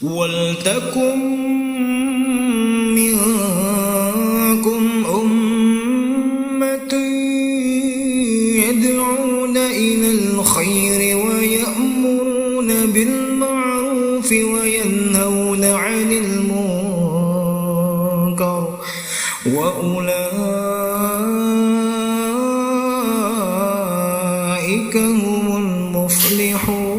Waltakum minkum ummatun yad'una ilal khairi wa ya'muruna bil ma'rufi wa yanhauna 'anil munkar wa ulaika humul muflihun.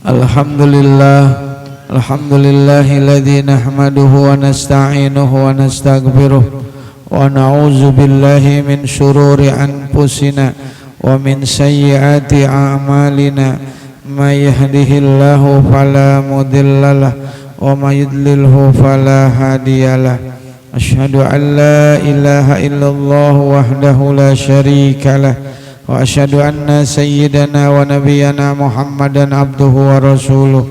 Alhamdulillahilladzi nahmaduhu wa nasta'inuhu wa nastaghfiruh wa na'udzu billahi min syururi anfusina wa min sayyiati a'malina may yahdihillahu fala mudhillalah wa may yudlilhu fala hadiyalah. Asyhadu an la ilaha illallah wahdahu la syarikalah wa asyhadu anna sayyidana wa nabiyyana Muhammadan abduhu wa rasuluh.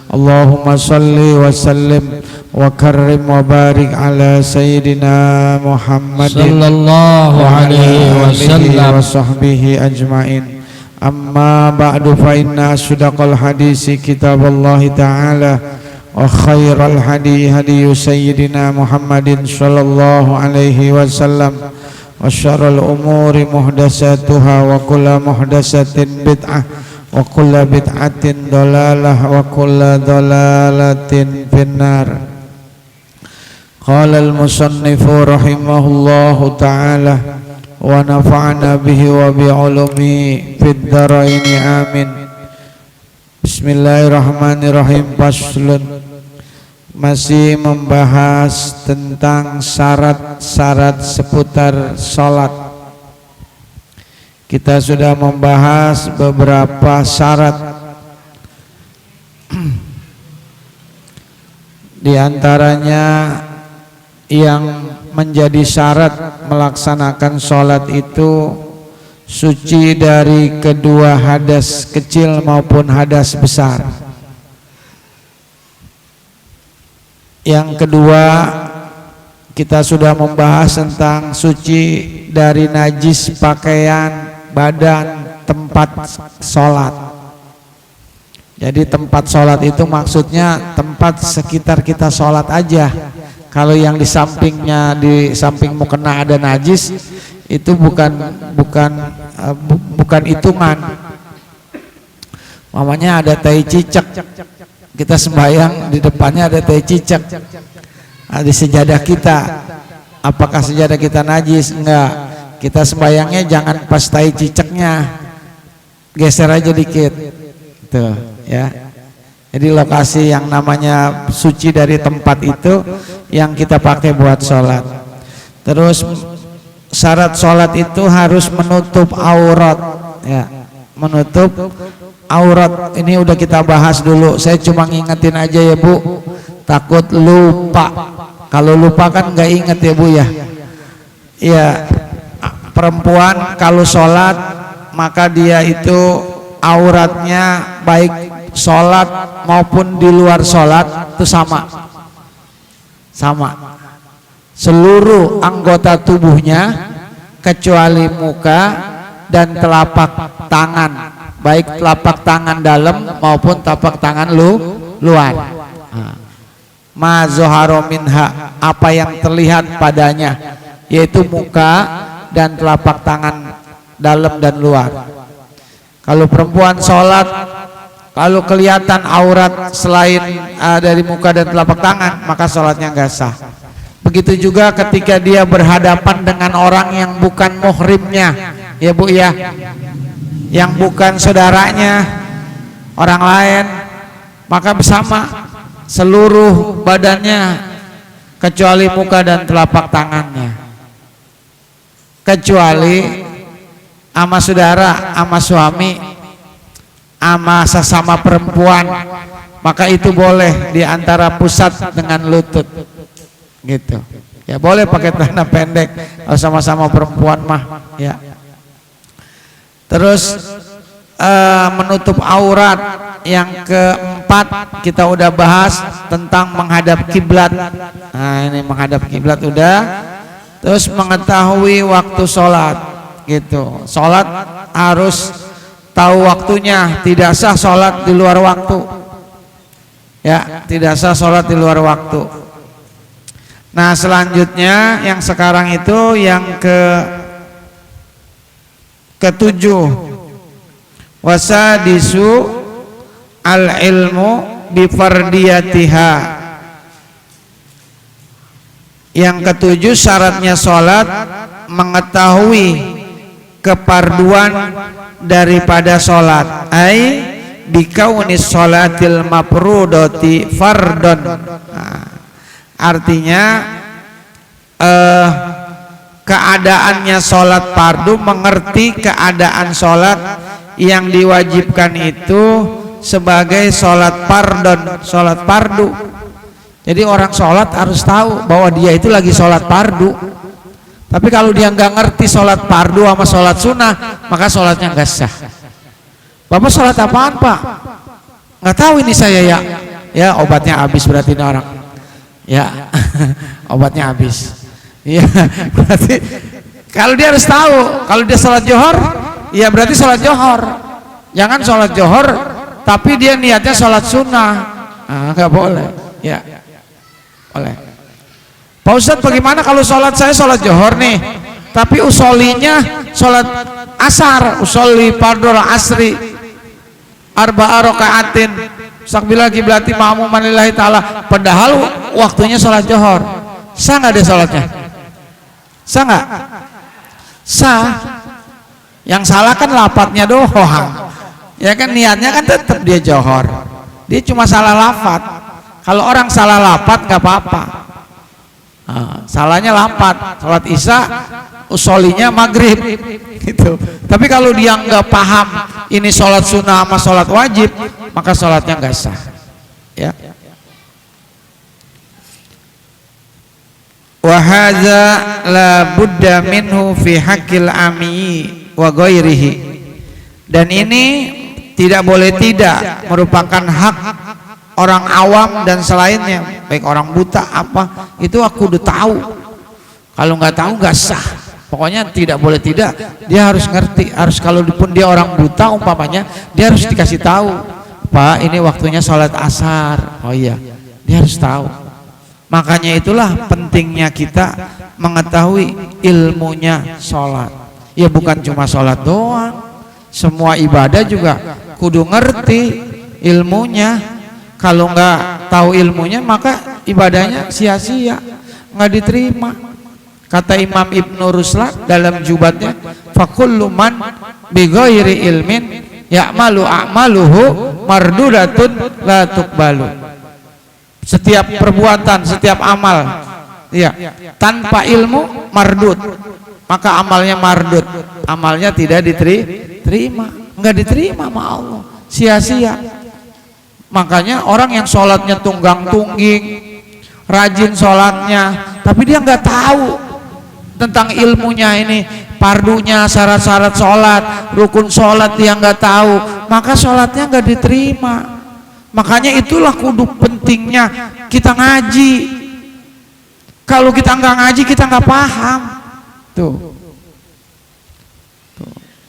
Allahumma salli wa sallim wa karrim wa barik ala sayyidina Muhammadin sallallahu alaihi wasallam wa sahbihi ajmain. Amma ba'du, fa inna asdaqal hadisi kitaballahi ta'ala wa khairal hadi hadi sayyidina Muhammadin sallallahu alaihi wasallam wa syarrul umuri muhdatsatuha wa kullu muhdatsatin bid'ah wa kullu bid'atin dhalalah wa kullu dhalalatin finnar. Qala al-musannifu rahimahullahu ta'ala wa nafa'ana bihi wa bi ulumi fid dharaini amin. Bismillahirrahmanirrahim. Faslun, masih membahas tentang syarat-syarat seputar sholat. Kita sudah membahas beberapa syarat. Di antaranya yang menjadi syarat melaksanakan sholat itu suci dari kedua hadas kecil maupun hadas besar. Yang kedua, kita sudah membahas tentang suci dari najis pakaian, badan, tempat sholat. Jadi tempat sholat itu maksudnya tempat sekitar kita sholat aja. Kalau yang di sampingnya, di samping mukena ada najis, itu bukan hitungan. Mamanya ada tai cicak, kita sembahyang di depannya ada tai cicak, di sejadah kita. Apakah sejadah kita najis? Enggak. Kita sembahyangnya jangan pas tai cicaknya, geser aja dikit, tuh ya. Jadi lokasi yang namanya suci dari tempat itu yang kita pakai buat sholat. Terus syarat sholat itu harus menutup aurat, ya, menutup aurat. Ini udah kita bahas dulu. Saya cuma ngingetin aja ya Bu, takut lupa. Kalau lupa kan nggak inget ya Bu ya. Iya, perempuan kalau sholat maka dia itu auratnya baik sholat maupun di luar sholat itu sama. Seluruh anggota tubuhnya kecuali muka dan telapak tangan, baik telapak tangan dalam maupun telapak tangan luar. Ma zoharo minha, apa yang terlihat padanya, yaitu muka dan telapak tangan dalam dan luar. Kalau perempuan sholat, kalau kelihatan aurat selain dari muka dan telapak tangan, maka sholatnya nggak sah. Begitu juga ketika dia berhadapan dengan orang yang bukan muhrimnya, ya Bu ya, yang bukan saudaranya, orang lain, maka bersama seluruh badannya kecuali muka dan telapak tangannya. Kecuali ama saudara, ama suami, ama sesama perempuan, maka itu boleh di antara pusat dengan lutut, gitu. Ya boleh pakai celana pendek kalau sama-sama perempuan mah, ya. Terus menutup aurat yang keempat keempat kita udah bahas tentang menghadap kiblat. Nah, ini menghadap kiblat udah. Terus mengetahui waktu sholat gitu. Sholat harus tahu waktunya, tidak sah sholat di luar waktu. Ya, tidak sah sholat di luar waktu. Nah, selanjutnya yang sekarang itu yang ketujuh, wasadisu al ilmu bifardiyatiha. Yang ketujuh syaratnya sholat mengetahui keparduan daripada sholat, ai bikaunis sholatil mafrudati fardon. Nah, artinya keadaannya sholat fardu, mengerti keadaan sholat yang diwajibkan itu sebagai sholat fardon, sholat fardu. Jadi orang sholat harus tahu bahwa dia itu lagi sholat fardu. Tapi kalau dia nggak ngerti sholat fardu sama sholat sunnah, maka sholatnya nggak sah. Bapak sholat apaan Pak? Nggak tahu ini saya ya. Ya obatnya habis berarti ini orang. Ya obatnya habis. Ya berarti kalau dia harus tahu, kalau dia sholat johor, ya berarti sholat johor. Jangan sholat johor, tapi dia niatnya sholat sunnah. Nggak boleh. Ya. Oleh Pak Ustadz, bagaimana kalau sholat saya sholat johor nih, tapi usolinya sholat asar, usoli fardhu asri arba'a raka'atin sakbila kiblati ma'muman lillahi ta'ala, padahal waktunya sholat johor. Sah nggak dia sholatnya? Sah nggak? Sah. Yang salah kan lapatnya doang, ya kan, niatnya kan tetap dia johor, dia cuma salah lafat. Kalau orang salah lapat nggak apa-apa. Nah, salahnya lapat, sholat isya usolinya maghrib gitu. Tapi kalau dia nggak paham ini sholat sunnah sama sholat wajib, maka sholatnya nggak sah. Ya. Wa hadza la budda minhu fi haqqil amyi wa ghairihi. Dan ini tidak boleh tidak merupakan hak orang awam dan selainnya, baik orang buta apa, itu aku udah tahu. Kalau nggak tahu nggak sah. Pokoknya tidak boleh tidak, dia harus ngerti. Harus, kalaupun dia orang buta umpamanya, dia harus dikasih tahu, Pak ini waktunya sholat asar. Oh iya, dia harus tahu. Makanya itulah pentingnya kita mengetahui ilmunya sholat. Ya bukan cuma sholat doang, semua ibadah juga kudu ngerti ilmunya. Kalau nggak tahu ilmunya maka ibadahnya sia-sia, nggak diterima. Kata Imam Ibnu Ruslan dalam jubatnya, fakullu man bighairi ilmin ya'malu a'maluhu mardudatun la tuqbalu. Setiap perbuatan, setiap amal ya tanpa ilmu mardud, maka amalnya mardud, amalnya tidak diterima, nggak diterima sama Allah, sia-sia. Makanya orang yang sholatnya tunggang-tungging, rajin sholatnya, tapi dia nggak tahu tentang ilmunya ini, pardunya, syarat-syarat sholat, rukun sholat dia nggak tahu, maka sholatnya nggak diterima. Makanya itulah kudu pentingnya kita ngaji. Kalau kita nggak ngaji, kita nggak paham. Tuh.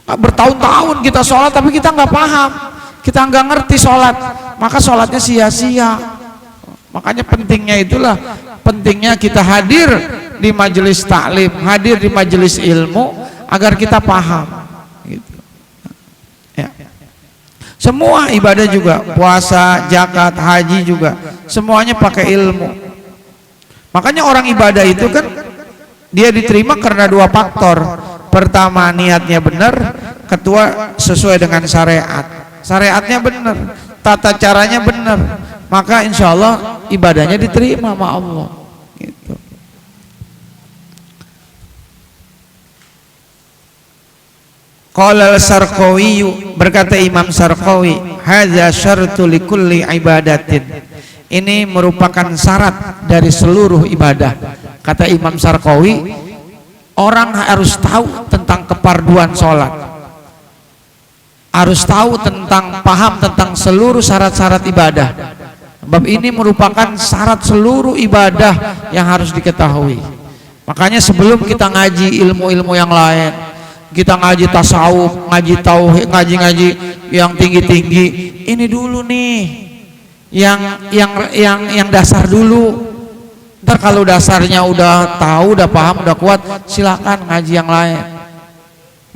Bertahun-tahun kita sholat, tapi kita nggak paham. Kita nggak ngerti sholat, maka sholatnya sia-sia. Makanya pentingnya itulah, pentingnya kita hadir di majelis taklim, hadir di majelis ilmu agar kita paham. Gitu. Ya. Semua ibadah juga, puasa, zakat, haji juga, semuanya pakai ilmu. Makanya orang ibadah itu kan dia diterima karena dua faktor. Pertama niatnya benar, kedua sesuai dengan syariat. Syariatnya benar, tata caranya benar, maka insya Allah ibadahnya diterima sama Allah. Gitu. Qala al-Sarqawi, berkata Imam Sarqawi, hadza syartu likulli ibadatin. Ini merupakan syarat dari seluruh ibadah. Kata Imam Sarqawi, orang harus tahu tentang keparduan sholat. harus tahu tentang, paham tentang seluruh syarat-syarat ibadah. Bab ini merupakan syarat seluruh ibadah yang harus diketahui. Makanya sebelum kita ngaji ilmu-ilmu yang lain, kita ngaji tasawuf, ngaji tauhid, ngaji yang tinggi-tinggi, ini dulu nih yang dasar dulu. Ntar kalau dasarnya udah tahu, udah paham, udah kuat, silakan ngaji yang lain.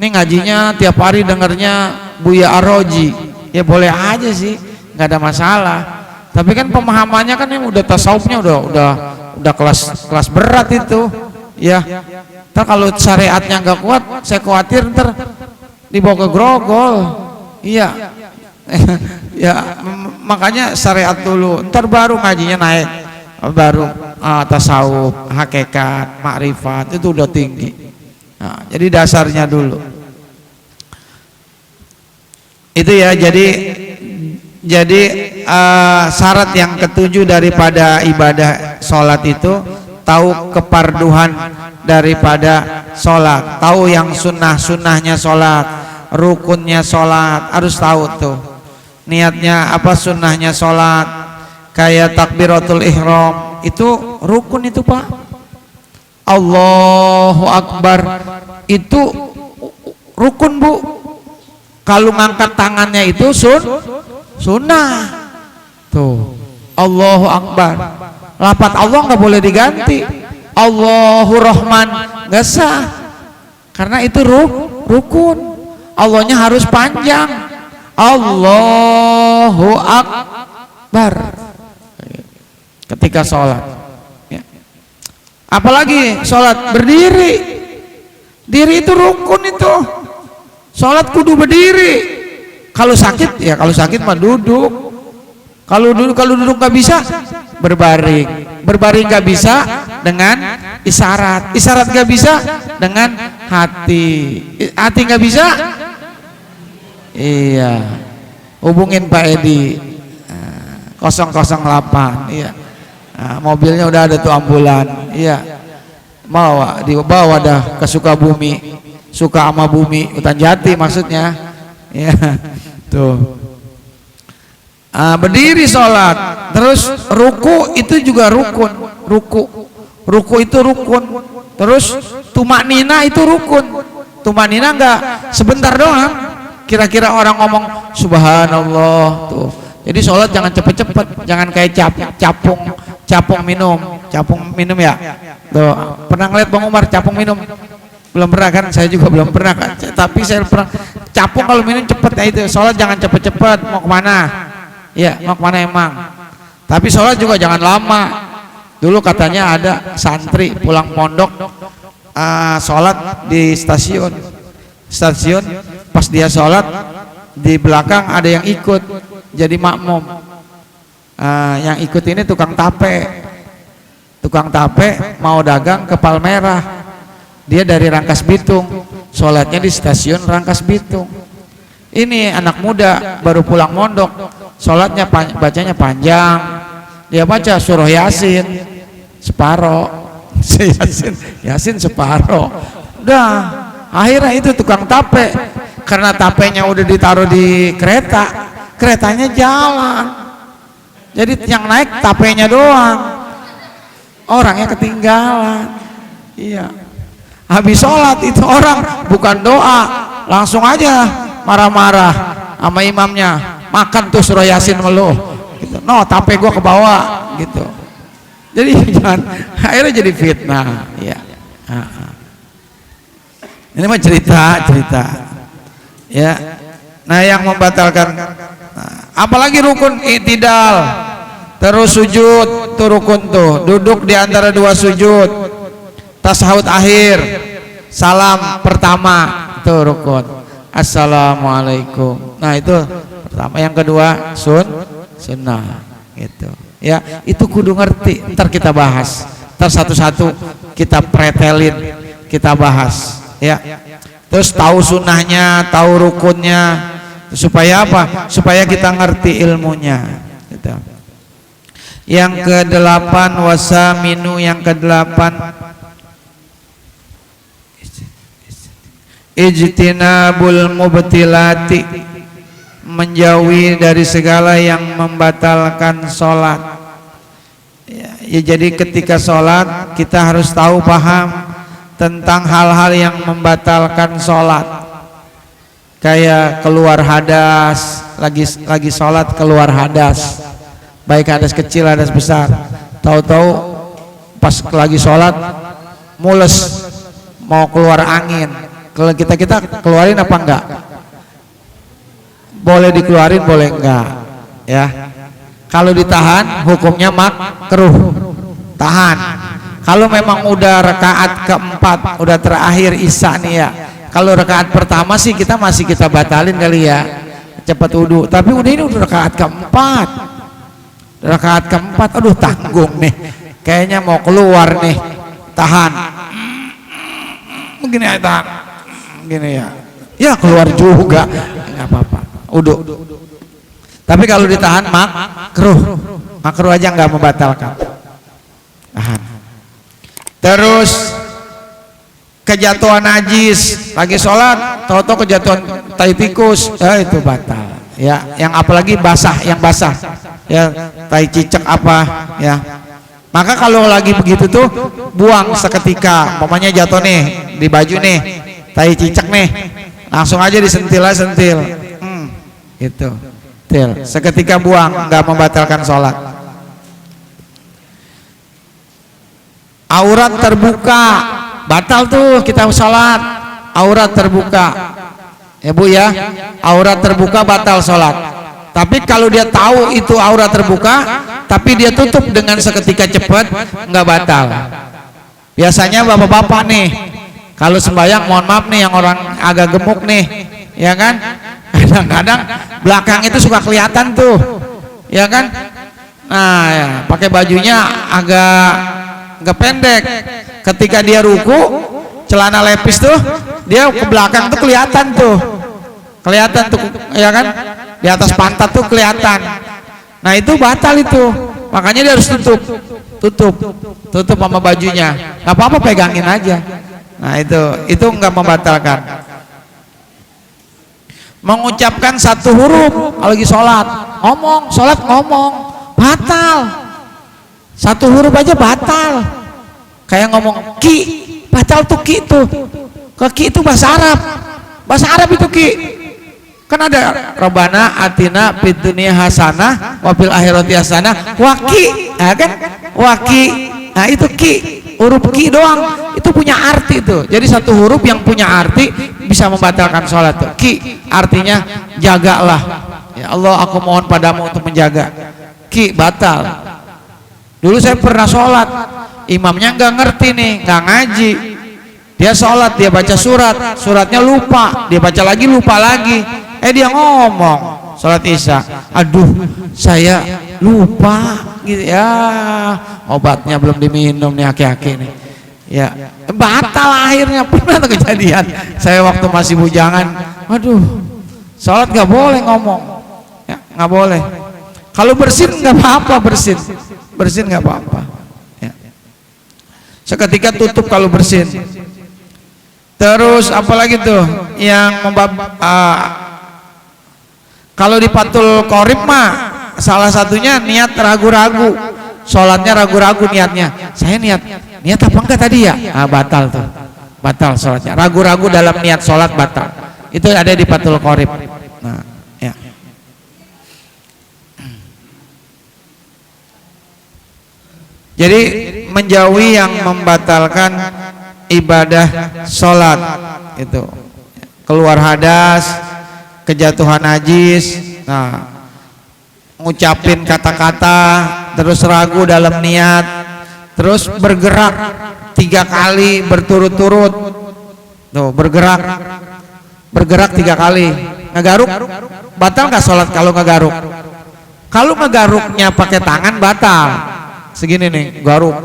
Ini ngajinya tiap hari dengarnya Buya Ar-Roji, ya boleh aja sih, nggak ada masalah. Tapi kan pemahamannya kan yang udah tasawufnya udah kelas berat itu, ya. Ntar kalau syariatnya nggak kuat, saya khawatir ntar dibawa ke grogol, iya. Ya makanya syariat dulu, ntar baru ngajinya naik, baru tasawuf, hakikat, makrifat itu udah tinggi. Nah, jadi dasarnya dulu itu ya. Jadi syarat yang ketujuh daripada ibadah sholat itu tahu keparduhan daripada sholat, tahu yang sunnahnya sholat, rukunnya sholat, harus tahu tuh niatnya apa, sunnahnya sholat. Kayak takbiratul ihram itu rukun itu Pak. Allahu Akbar itu rukun Bu. Kalau ngangkat tangannya itu sunnah tuh. Allahu Akbar, lafaz Allah nggak boleh diganti. Allahu Rahman nggak sah, karena itu rukun. Allahnya harus panjang. Allahu Akbar ketika sholat. Apalagi sholat berdiri, diri itu rukun itu. Sholat kudu berdiri. Kalau sakit ya, kalau sakit mah duduk. Kalau duduk nggak bisa, berbaring. Berbaring nggak bisa dengan isyarat. Isyarat nggak bisa dengan hati. Hati nggak bisa. Iya. Hubungin Pak Edi 008. Iya. Nah, mobilnya udah ada tuh ambulan, iya, dibawa dah ke Sukabumi, suka sama bumi, hutan jati maksudnya, ya, tuh. Berdiri sholat, terus ruku itu juga rukun, ruku itu rukun, terus tumak nina itu rukun. Tumak nina enggak sebentar doang, kira-kira orang ngomong subhanallah tuh. Jadi sholat jangan cepet-cepet, jangan kayak capung minum ya. Tuh, pernah ngeliat Bang Umar capung minum? Belum pernah kan? Saya juga belum pernah kan. Tapi saya pernah capung kalau minum cepet ya itu. Sholat jangan cepet-cepet. Mau kemana? Ya, mau kemana emang? Tapi sholat juga jangan lama. Dulu katanya ada santri pulang pondok sholat di stasiun. Pas dia sholat di belakang ada yang ikut jadi makmum. Yang ikut ini tukang tape mau dagang ke Palmerah. Dia dari Rangkas Bitung, sholatnya di stasiun Rangkas Bitung. Ini anak muda baru pulang mondok, sholatnya bacanya panjang. Dia baca surah Yasin separoh, Yasin separoh. Udah, akhirnya itu tukang tape, karena tapenya udah ditaruh di kereta, keretanya jalan. Jadi yang naik tapenya doang, orangnya ketinggalan. Iya. Habis sholat itu orang bukan doa, langsung aja marah-marah sama imamnya, makan tuh surah Yasin melu. Gitu. No, tape gua ke bawah gitu. Jadi jangan, akhirnya jadi fitnah. Iya. Ini mah cerita. Ya. Nah, yang membatalkan, apalagi rukun i'tidal, terus sujud tuh rukun tuh, duduk di antara dua sujud, tasahud akhir, salam pertama tuh rukun, assalamualaikum. Nah itu pertama. Yang kedua sunnah gitu ya, itu kudu ngerti. Ntar kita bahas, ntar satu-satu kita pretelin, kita bahas ya. Terus tahu sunnahnya, tahu rukunnya, supaya apa? Supaya kita ngerti ilmunya gitu. Yang ke-8 wasaminu, yang ke-8 ijtinabul mubtilati, menjauhi dari segala yang membatalkan sholat. Ya, jadi ketika sholat kita harus tahu paham tentang hal-hal yang membatalkan sholat, kayak keluar hadas, lagi sholat keluar hadas, baik hadas kecil hadas besar. Tahu-tahu pas lagi sholat mules mau keluar angin, kalau kita keluarin apa enggak? Boleh dikeluarin, boleh enggak? Ya. Kalau ditahan hukumnya makruh, tahan. Kalau memang udah rakaat keempat, udah terakhir isya nih ya. Kalau rakaat pertama sih kita masih batalin kali ya, cepat wudu. Tapi ini udah rakaat keempat. Rakaat keempat, aduh tanggung nih. Kayaknya mau keluar nih. Tahan. Begini ya, tahan. Gini ya. Ya keluar juga. Enggak apa-apa. Wudu. Tapi kalau ditahan makruh aja nggak membatalkan. Tahan. Terus kejatuhan najis, lagi sholat, tahu-tahu kejatuhan tai tikus, itu batal. Ya, yang apalagi basah, yang basah, ya tai cicak apa, ya. Maka kalau lagi begitu tuh buang seketika, umpamanya jatuh nih di baju nih, tai cicak nih, langsung aja disentil aja, sentil. Itu. Seketika buang, nggak membatalkan sholat. Aurat terbuka, batal tuh kita sholat. Aurat terbuka, ya Bu ya, aurat terbuka batal sholat. Tapi kalau dia tahu itu aurat terbuka, tapi dia tutup dengan seketika cepat, nggak batal. Biasanya bapak-bapak nih, kalau sembahyang, mohon maaf nih, yang orang agak gemuk nih, ya kan? Kadang-kadang belakang itu suka kelihatan tuh, ya kan? Nah, ya, pakai bajunya agak pendek. Ketika dia ruku, celana lepis tuh, dia ke belakang tuh kelihatan tuh, ya kan? Di atas pantat tuh kelihatan. Nah itu batal itu, makanya dia harus tutup sama bajunya. Gak apa-apa, pegangin aja. Nah itu nggak membatalkan. Mengucapkan satu huruf lagi sholat, ngomong batal. Satu huruf aja batal. Kayak ngomong ki, batal tuh ki tuh. Ki itu bahasa Arab itu ki. Kan ada Rabbana atina fid dunya hasanah wa fil akhirati hasanah wa ki, nah, kan wa ki. Nah itu ki, huruf ki doang itu punya arti tuh. Jadi satu huruf yang punya arti bisa membatalkan sholat tuh. Ki artinya jagalah, ya Allah aku mohon padamu untuk menjaga. Ki batal. Dulu saya pernah sholat, imamnya nggak ngerti nih, nggak ngaji. Dia sholat, dia baca suratnya lupa, dia baca lagi lupa lagi. Dia ngomong sholat isya, aduh saya lupa gitu ya, obatnya belum diminum nih aki-aki nih, ya batal akhirnya. Pernah kejadian saya waktu masih bujangan, aduh sholat nggak boleh ngomong, ya nggak boleh. Kalau bersin nggak apa-apa, bersin nggak apa-apa, ya. Seketika tutup kalau bersin. Terus apalagi tuh yang kalau di Fathul Qorib mah salah satunya niat ragu-ragu, sholatnya ragu-ragu niatnya. Saya niat apa enggak tadi ya? Batal tuh, batal sholatnya. Ragu-ragu dalam niat sholat batal. Itu ada di Fathul Qorib. Nah, ya. Jadi menjauhi yang membatalkan ibadah sholat itu, keluar hadas, kejatuhan najis, nah ngucapin kata-kata terus ragu dalam niat, terus bergerak 3 kali berturut-turut tuh, bergerak 3 kali, ngegaruk batal nggak sholat kalau ngegaruk? Kalau ngegaruknya pakai tangan batal, segini nih garuk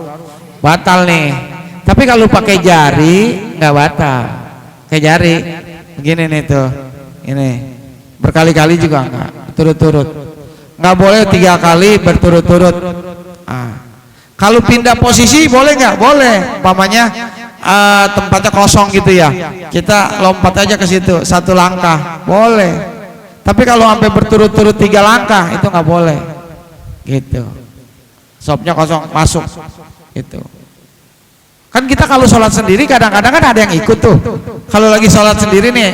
batal nih. Tapi kalau pakai jari nggak batal, kayak jari begini nih tuh, ini berkali-kali juga nggak, turut-turut, nggak boleh 3 kali berturut-turut. Kalau pindah posisi boleh nggak? Boleh, umpamanya tempatnya kosong gitu ya, kita lompat aja ke situ 1 langkah, boleh. Tapi kalau sampai berturut-turut 3 langkah itu nggak boleh. Gitu. Sopnya kosong masuk. Gitu. Kan kita kalau sholat sendiri kadang-kadang kan ada yang ikut tuh. Kalau lagi sholat sendiri nih,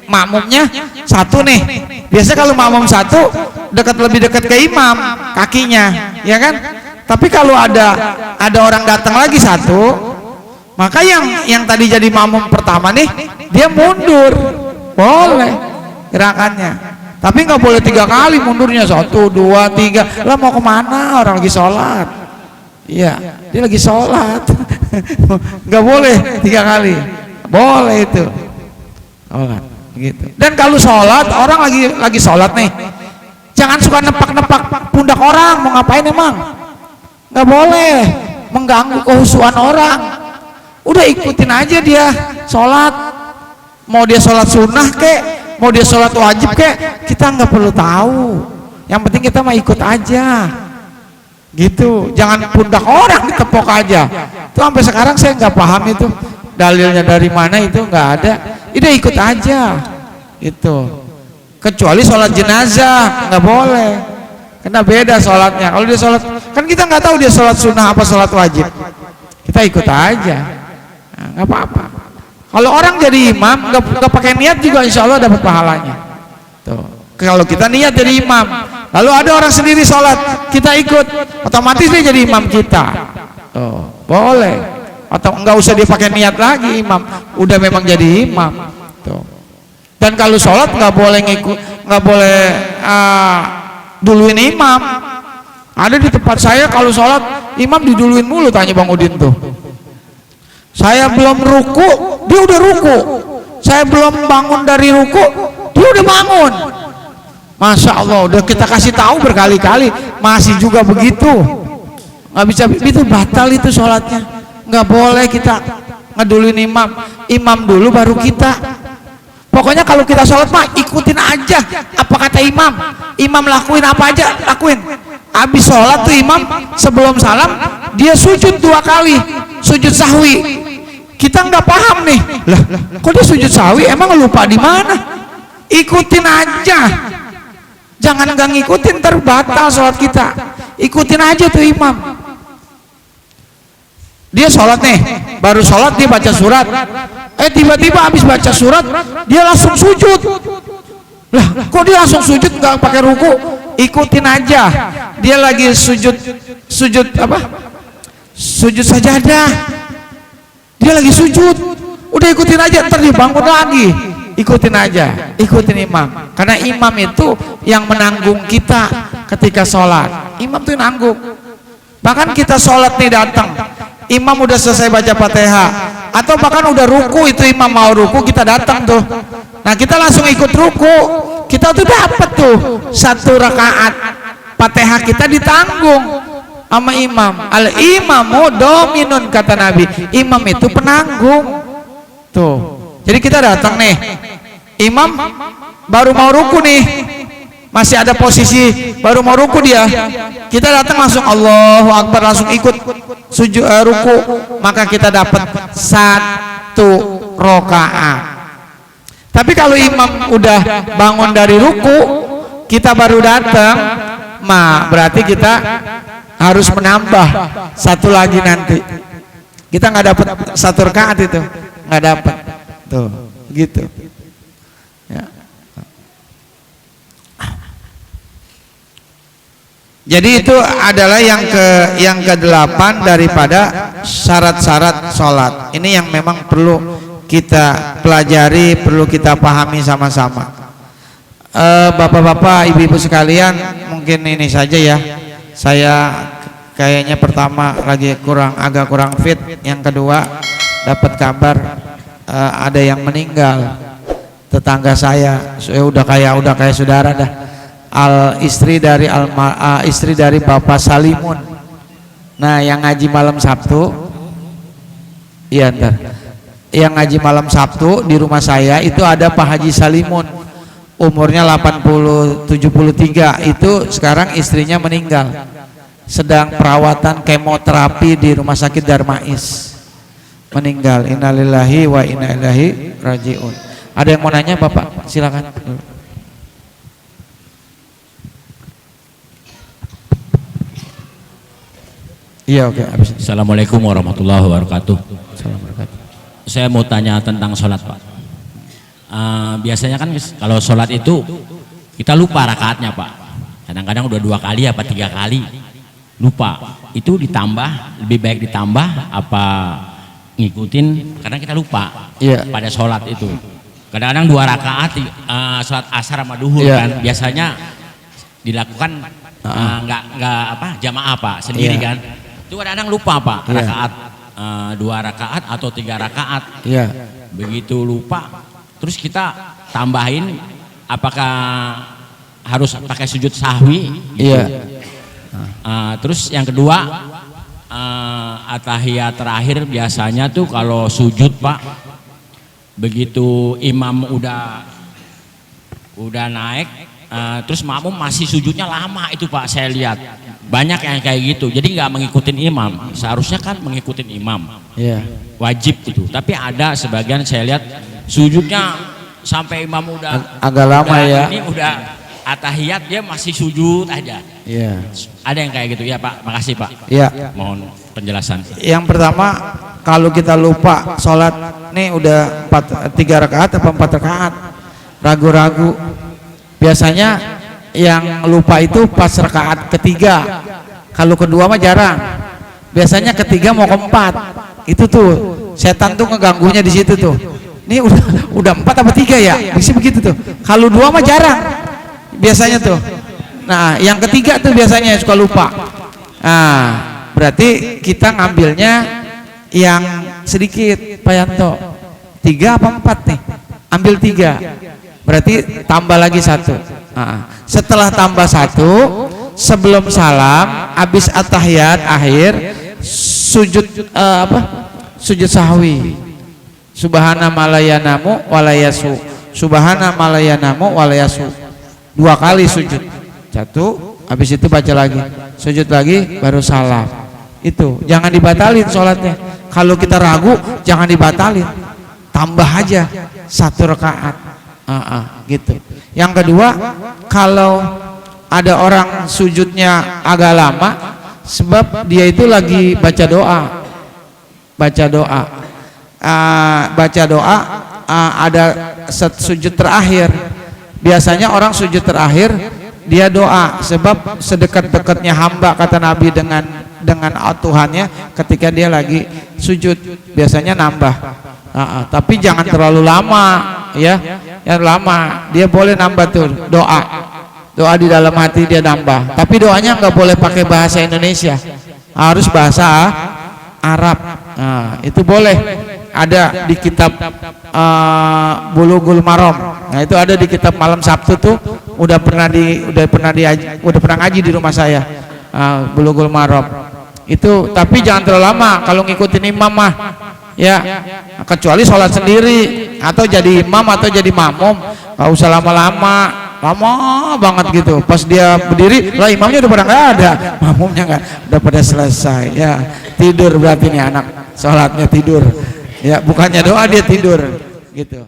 makmumnya satu nih. Biasanya kalau makmum satu lebih dekat ke imam kakinya, ya kan? Tapi kalau ada orang datang lagi satu, maka yang tadi jadi makmum pertama nih, dia mundur, boleh gerakannya. Tapi nggak boleh 3 kali mundurnya, 1, 2, 3. Lah mau kemana? Orang lagi sholat. Iya, dia lagi sholat. Nggak boleh 3 kali. Boleh itu. Sholat, gitu. Dan kalau sholat, orang lagi sholat nih, jangan suka nepak-nepak pundak orang. Mau ngapain emang? Nggak boleh mengganggu kehusuan orang. Udah ikutin aja dia sholat. Mau dia sholat sunnah kek, mau dia sholat wajib kek, kita nggak perlu tahu. Yang penting kita mah ikut aja. Gitu, jangan pundak orang ditepok aja. Itu sampai sekarang saya nggak paham itu dalilnya dari mana, itu nggak ada. Udah ikut aja, gitu. Kecuali sholat jenazah nggak boleh, karena beda sholatnya. Kalau dia sholat, kan kita nggak tahu dia sholat sunnah apa sholat wajib. Kita ikut aja, nggak apa-apa. Kalau orang jadi imam nggak pakai niat juga, insya Allah dapat pahalanya. Tuh. Kalau kita niat jadi imam, lalu ada orang sendiri sholat, kita ikut, otomatis dia jadi imam kita. Tuh, boleh. Atau enggak usah dia pakai niat lagi imam, udah memang jadi imam. Tuh. Dan kalau sholat nggak boleh nggak boleh duluin imam. Ada di tempat saya kalau sholat imam diduluin mulu, tanya Bang Udin tuh. Saya belum ruku, dia udah ruku. Saya belum bangun dari ruku, dia udah bangun. Masya Allah, udah kita kasih tahu berkali-kali, masih juga begitu. Nggak bisa, itu batal itu sholatnya. Nggak boleh kita ngeduluin imam. Imam dulu baru kita. Pokoknya kalau kita sholat mah ikutin aja apa kata imam. Imam lakuin apa aja lakuin. Habis sholat tuh imam sebelum salam dia sujud 2 kali, sujud sahwi. Kita nggak paham nih, lah kok dia sujud sahwi, emang lupa di mana? Ikutin aja. Jangan nggak ngikutin, terbatal sholat kita. Ikutin aja tuh imam. Dia sholat nih, baru sholat dia baca surat. Tiba-tiba habis baca surat dia langsung sujud. Lah, kok dia langsung sujud nggak pakai ruku? Ikutin aja. Dia lagi sujud apa? Sujud sajadah. Dia lagi sujud. Udah ikutin aja, ntar dia bangun lagi. Ikutin aja, ikutin imam. Karena imam itu yang menanggung kita ketika sholat. Imam tuh nanggung. Bahkan kita sholat nih datang, imam udah selesai baca Fatihah, atau bahkan udah ruku, itu imam mau ruku, kita datang tuh. Nah kita langsung ikut ruku, kita tuh dapat tuh 1 rakaat Fatihah kita ditanggung sama imam. Al imamu dominun, kata Nabi. Imam itu penanggung. Tuh. Jadi kita datang nih, imam baru mau ruku nih, masih ada posisi baru mau ruku dia, kita datang langsung Allahu Akbar, langsung ikut sujud ruku, maka kita dapat 1 rakaat. Tapi kalau imam udah bangun dari ruku, kita baru datang, berarti kita harus menambah 1 lagi nanti. Kita nggak dapat 1 rakaat itu, nggak dapat. Tuh, gitu. Ya. Jadi itu adalah yang ke-8 daripada syarat-syarat sholat. Ini yang memang perlu kita pelajari, perlu kita pahami sama-sama. Bapak-bapak, ibu-ibu sekalian, mungkin ini saja ya. Saya kayaknya pertama lagi agak kurang fit. Yang kedua dapat kabar ada yang meninggal, tetangga saya, udah kayak saudara dah. Istri dari Bapak Salimun. Nah, yang ngaji malam Sabtu, iya ntar. Yang ngaji malam Sabtu di rumah saya itu ada Pak Haji Salimun, umurnya 73. Itu sekarang istrinya meninggal, sedang perawatan kemoterapi di Rumah Sakit Darmais. Meninggal. Innalillahi wa inna ilaihi rajiun. Ada yang mau nanya Bapak? Silakan. Iya, oke. Assalamualaikum warahmatullahi wabarakatuh. Assalamualaikum. Saya mau tanya tentang sholat, Pak. Biasanya kan kalau sholat itu kita lupa rakaatnya, Pak. Kadang-kadang udah 2 kali apa 3 kali lupa. Itu ditambah, lebih baik ditambah apa ngikutin? Karena kita lupa pada sholat itu. Kadang-kadang 2 rakaat sholat asar sama duhur kan biasanya dilakukan nggak jamaah, Pak, sendiri kan. Itu kadang-kadang lupa, Pak, rakaat 2 rakaat atau 3 rakaat. Begitu lupa, terus kita tambahin, apakah harus pakai sujud sahwi? Gitu. Terus yang kedua, atahiyat terakhir biasanya tuh kalau sujud, Pak, begitu imam udah naik, terus makmum masih sujudnya lama itu, Pak. Saya lihat banyak yang kayak gitu, jadi nggak mengikutin imam. Seharusnya kan mengikutin imam, wajib itu. Tapi ada sebagian saya lihat sujudnya sampai imam udah agak lama ya. Ini udah atahiyat dia masih sujud aja. Ada yang kayak gitu ya, Pak. Makasih, Pak. Mohon penjelasan. Yang pertama, kalau kita lupa sholat nih udah 3 rakaat atau 4 rakaat, ragu-ragu. Biasanya yang lupa itu pas rakaat ketiga. Kalau kedua mah jarang. Biasanya ketiga mau keempat. Itu tuh setan tuh ngeganggunya di situ tuh. Ini udah 4 apa 3 ya? Bisa begitu tuh. Kalau 2 mah jarang. Biasanya tuh. Nah, yang ketiga tuh biasanya suka lupa. Nah, berarti kita ngambilnya yang sedikit, Pak Yanto. 3 apa 4 nih? Ambil 3. Berarti tambah lagi 1. Setelah tambah 1, sebelum salam, habis at-tahiyat akhir, sujud sujud sahwi. Subhana malayanamu walayasu. Subhana malayanamu walayasu. 2 kali sujud. 1, habis itu baca lagi. Sujud lagi baru salam. Itu jangan dibatalin sholatnya. Kalau kita ragu jangan dibatalin. Tambah aja 1 rakaat. Gitu. Yang kedua, kalau ada orang sujudnya agak lama, sebab dia itu lagi baca doa. Ada sujud terakhir. Biasanya orang sujud terakhir dia doa, sebab sedekat-dekatnya hamba, kata Nabi, dengan Tuhannya ketika dia lagi sujud, biasanya nambah. Tapi jangan terlalu lama ya. Yang lama dia boleh nambah tuh doa di dalam hati, dia nambah. Tapi doanya nggak boleh pakai bahasa Indonesia, harus bahasa Arab. Itu boleh. Ada di kitab Bulughul Maram. Nah, itu ada di kitab malam Sabtu tuh. Udah pernah ngaji di rumah saya. Bulughul Maram. Itu tapi jangan terlalu lama kalau ngikutin imam mah. Ya, kecuali sholat sendiri atau jadi imam atau jadi makmum, nggak usah lama banget gitu. Pas dia berdiri, lah imamnya udah pada nggak ada, makmumnya nggak, udah pada selesai. Ya, tidur berarti nih anak, sholatnya tidur. Ya, bukannya doa dia tidur, gitu.